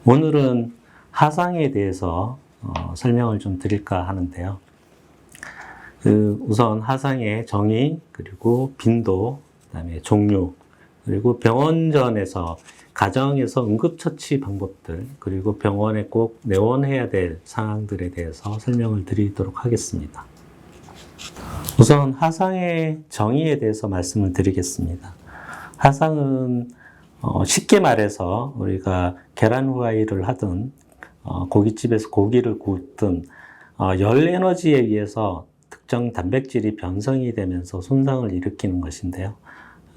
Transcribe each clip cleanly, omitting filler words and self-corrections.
오늘은 하상에 대해서 설명을 좀 드릴까 하는데요. 우선 하상의 정의, 그리고 빈도, 그다음에 종류, 그리고 병원전에서 가정에서 응급처치 방법들, 그리고 병원에 꼭 내원해야 될 상황들에 대해서 설명을 드리도록 하겠습니다. 우선 하상의 정의에 대해서 말씀을 드리겠습니다. 하상은 쉽게 말해서 우리가 계란 후라이를 하든 고깃집에서 고기를 굽든 열 에너지에 의해서 특정 단백질이 변성이 되면서 손상을 일으키는 것인데요.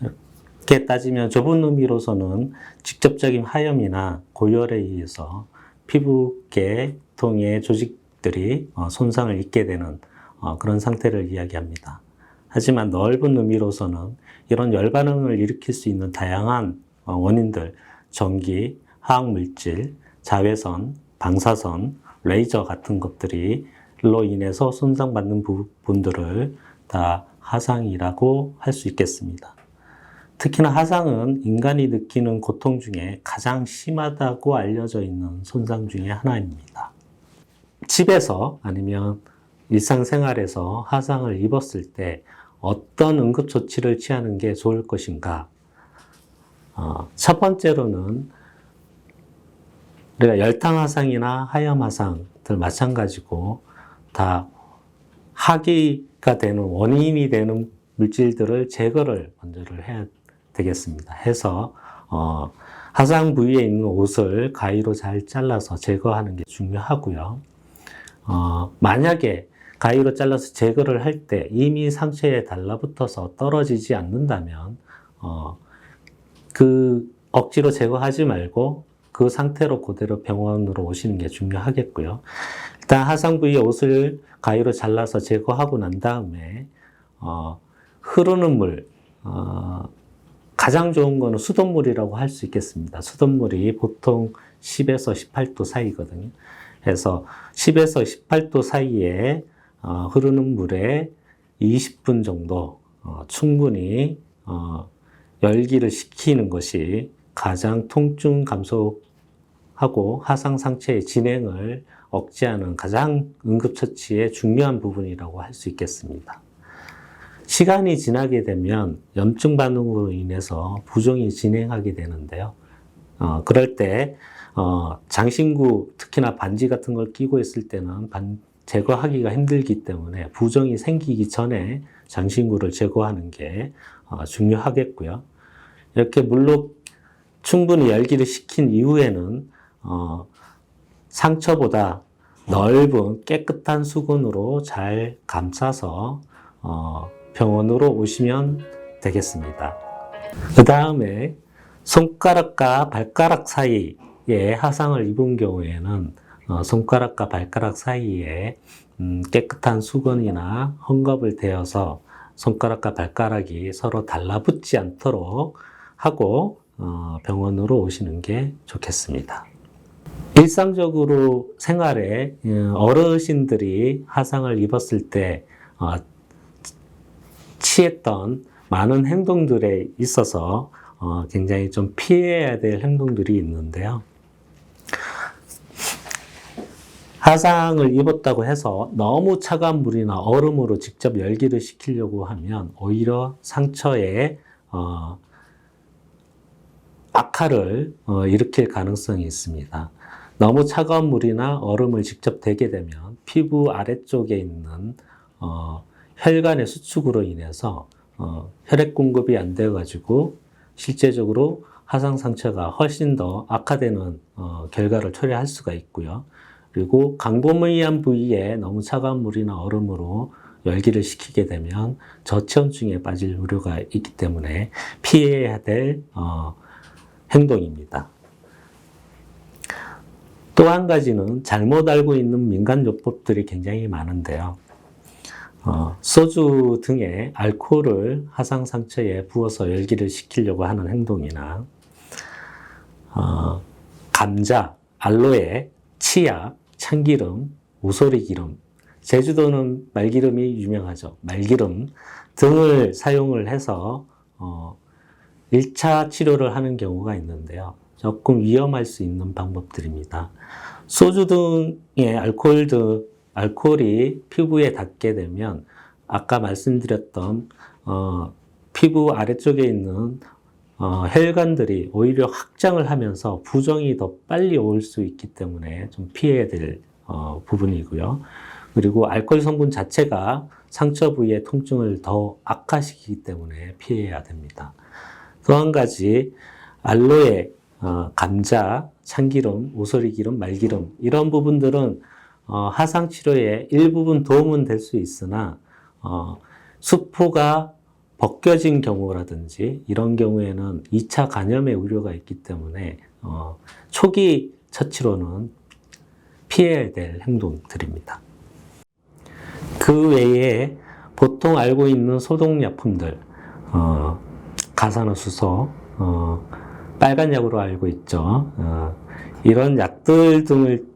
이렇게 따지면 좁은 의미로서는 직접적인 화염이나 고열에 의해서 피부계통의 조직들이 손상을 입게 되는 그런 상태를 이야기합니다. 하지만 넓은 의미로서는 이런 열 반응을 일으킬 수 있는 다양한 원인들, 전기, 화학물질, 자외선, 방사선, 레이저 같은 것들로 인해서 손상받는 부분들을 다 하상이라고 할 수 있겠습니다. 특히나 하상은 인간이 느끼는 고통 중에 가장 심하다고 알려져 있는 손상 중에 하나입니다. 집에서 아니면 일상생활에서 하상을 입었을 때 어떤 응급조치를 취하는 게 좋을 것인가? 첫 번째로는 우리가 열탕화상이나 하염화상들 마찬가지고 다 하기가 되는 원인이 되는 물질들을 제거를 먼저를 해야 되겠습니다. 해서 하상 부위에 있는 옷을 가위로 잘 잘라서 제거하는 게 중요하고요. 만약에 가위로 잘라서 제거를 할 때 이미 상처에 달라붙어서 떨어지지 않는다면 그 억지로 제거하지 말고 그 상태로 그대로 병원으로 오시는 게 중요하겠고요. 일단 하상 부위의 옷을 가위로 잘라서 제거하고 난 다음에 흐르는 물, 가장 좋은 거는 수돗물이라고 할 수 있겠습니다. 수돗물이 보통 10에서 18도 사이거든요. 그래서 10에서 18도 사이에 흐르는 물에 20분 정도 충분히 열기를 식히는 것이 가장 통증 감소하고 하상 상처의 진행을 억제하는 가장 응급처치의 중요한 부분이라고 할 수 있겠습니다. 시간이 지나게 되면 염증 반응으로 인해서 부종이 진행하게 되는데요. 그럴 때 장신구, 특히나 반지 같은 걸 끼고 있을 때는 제거하기가 힘들기 때문에 부종이 생기기 전에 장신구를 제거하는 게 중요하겠고요. 이렇게 물로 충분히 열기를 식힌 이후에는 상처보다 넓은 깨끗한 수건으로 잘 감싸서 병원으로 오시면 되겠습니다. 그 다음에 손가락과 발가락 사이에 하상을 입은 경우에는 손가락과 발가락 사이에 깨끗한 수건이나 헝겊을 대어서 손가락과 발가락이 서로 달라붙지 않도록 하고 병원으로 오시는 게 좋겠습니다. 일상적으로 생활에 어르신들이 하상을 입었을 때 취했던 많은 행동들에 있어서 굉장히 좀 피해야 될 행동들이 있는데요. 하상을 입었다고 해서 너무 차가운 물이나 얼음으로 직접 열기를 식히려고 하면 오히려 상처에 악화를 일으킬 가능성이 있습니다. 너무 차가운 물이나 얼음을 직접 대게 되면 피부 아래쪽에 있는 혈관의 수축으로 인해서 혈액 공급이 안 되어가지고 실제적으로 하상 상처가 훨씬 더 악화되는 결과를 초래할 수가 있고요. 그리고 강도무이한 부위에 너무 차가운 물이나 얼음으로 열기를 식히게 되면 저체온증에 빠질 우려가 있기 때문에 피해야 될 행동입니다. 또 한 가지는 잘못 알고 있는 민간요법들이 굉장히 많은데요. 소주 등의 알코올을 하상 상처에 부어서 열기를 식히려고 하는 행동이나 감자, 알로에, 치약, 참기름, 우소리기름, 제주도는 말기름이 유명하죠. 말기름 등을 사용을 해서 1차 치료를 하는 경우가 있는데요. 조금 위험할 수 있는 방법들입니다. 소주 등의 알코올이 피부에 닿게 되면 아까 말씀드렸던 피부 아래쪽에 있는 혈관들이 오히려 확장을 하면서 부종이 더 빨리 올 수 있기 때문에 좀 피해야 될 부분이고요. 그리고 알코올 성분 자체가 상처 부위의 통증을 더 악화시키기 때문에 피해야 됩니다. 또 한 가지 알로에, 감자, 참기름, 오소리기름, 말기름 이런 부분들은 하상 치료에 일부분 도움은 될 수 있으나 수포가 벗겨진 경우라든지 이런 경우에는 2차 감염의 우려가 있기 때문에 초기 처치로는 피해야 될 행동들입니다. 그 외에 보통 알고 있는 소독약품들, 가산화수소, 빨간 약으로 알고 있죠. 이런 약들 등을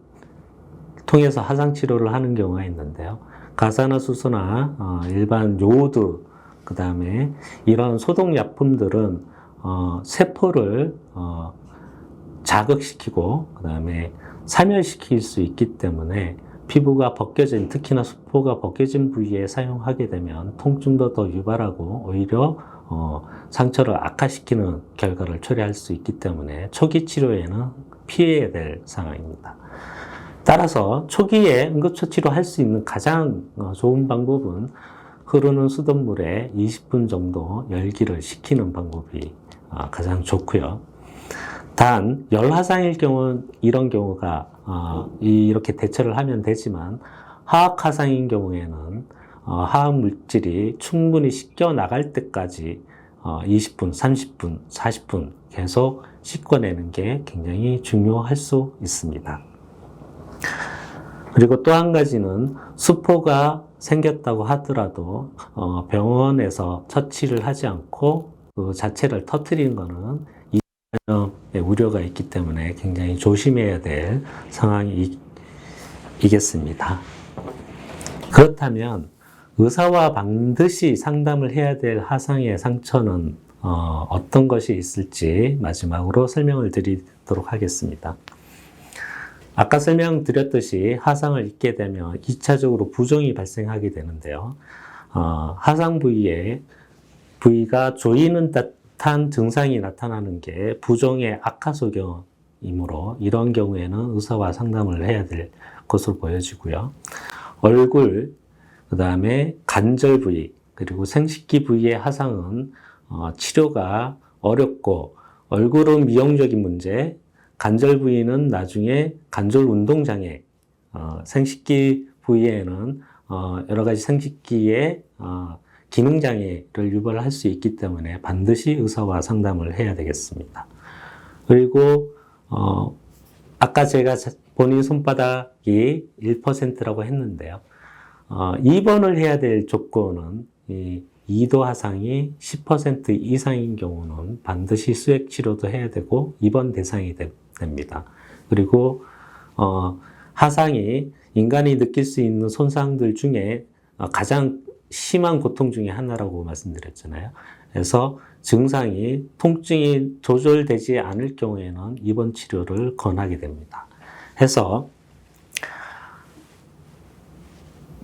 통해서 하상 치료를 하는 경우가 있는데요. 가산화수소나 일반 요오드, 그 다음에 이런 소독약품들은 세포를 자극시키고 그 다음에 사멸시킬 수 있기 때문에 피부가 벗겨진, 특히나 수포가 벗겨진 부위에 사용하게 되면 통증도 더 유발하고 오히려 상처를 악화시키는 결과를 초래할 수 있기 때문에 초기 치료에는 피해야 될 상황입니다. 따라서 초기에 응급처치로 할 수 있는 가장 좋은 방법은 흐르는 수돗물에 20분 정도 열기를 식히는 방법이 가장 좋고요. 단 열화상일 경우 이런 경우가 이렇게 대처를 하면 되지만 화학화상인 경우에는 화학 물질이 충분히 씻겨 나갈 때까지 20분, 30분, 40분 계속 씻어내는 게 굉장히 중요할 수 있습니다. 그리고 또 한 가지는 수포가 생겼다고 하더라도 병원에서 처치를 하지 않고 그 자체를 터뜨리는 것은 이감염의 우려가 있기 때문에 굉장히 조심해야 될 상황이겠습니다. 그렇다면 의사와 반드시 상담을 해야 될 하상의 상처는 어떤 것이 있을지 마지막으로 설명을 드리도록 하겠습니다. 아까 설명드렸듯이 하상을 입게 되면 2차적으로 부종이 발생하게 되는데요. 하상 부위가 조이는 듯한 증상이 나타나는 게 부종의 악화소견이므로 이런 경우에는 의사와 상담을 해야 될 것으로 보여지고요. 얼굴, 그 다음에 관절 부위, 그리고 생식기 부위의 하상은 치료가 어렵고 얼굴은 미용적인 문제, 관절 부위는 나중에 관절 운동장애, 생식기 부위에는 여러 가지 생식기의 기능장애를 유발할 수 있기 때문에 반드시 의사와 상담을 해야 되겠습니다. 그리고 아까 제가 본인 손바닥이 1%라고 했는데요. 입원을 해야 될 조건은 이 2도 하상이 10% 이상인 경우는 반드시 수액 치료도 해야 되고 입원 대상이 됩니다. 그리고 하상이 인간이 느낄 수 있는 손상들 중에 가장 심한 고통 중에 하나라고 말씀드렸잖아요. 그래서 통증이 조절되지 않을 경우에는 입원 치료를 권하게 됩니다. 해서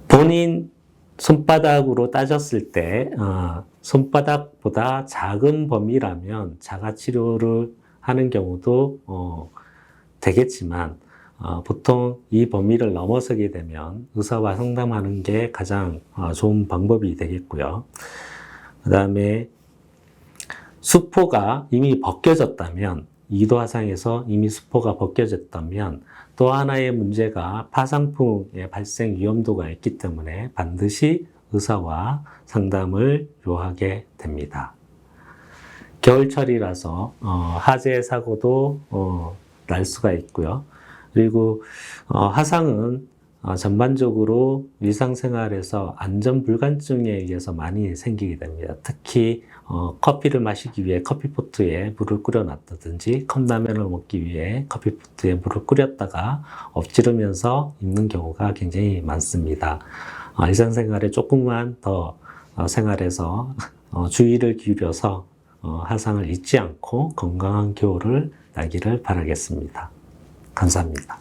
본인 손바닥으로 따졌을 때 손바닥보다 작은 범위라면 자가치료를 하는 경우도 되겠지만 보통 이 범위를 넘어서게 되면 의사와 상담하는 게 가장 좋은 방법이 되겠고요. 그 다음에 수포가 이미 벗겨졌다면 2도 하상에서 이미 수포가 벗겨졌다면 또 하나의 문제가 파상풍의 발생 위험도가 있기 때문에 반드시 의사와 상담을 요하게 됩니다. 겨울철이라서 하재 사고도 날 수가 있고요. 그리고 하상은 전반적으로 일상생활에서 안전불감증에 의해서 많이 생기게 됩니다. 특히 커피를 마시기 위해 커피포트에 물을 끓여놨다든지 컵라면을 먹기 위해 커피포트에 물을 끓였다가 엎지르면서 입는 경우가 굉장히 많습니다. 일상생활에 조금만 더 생활해서 주의를 기울여서 하상을 잊지 않고 건강한 겨울을 나기를 바라겠습니다. 감사합니다.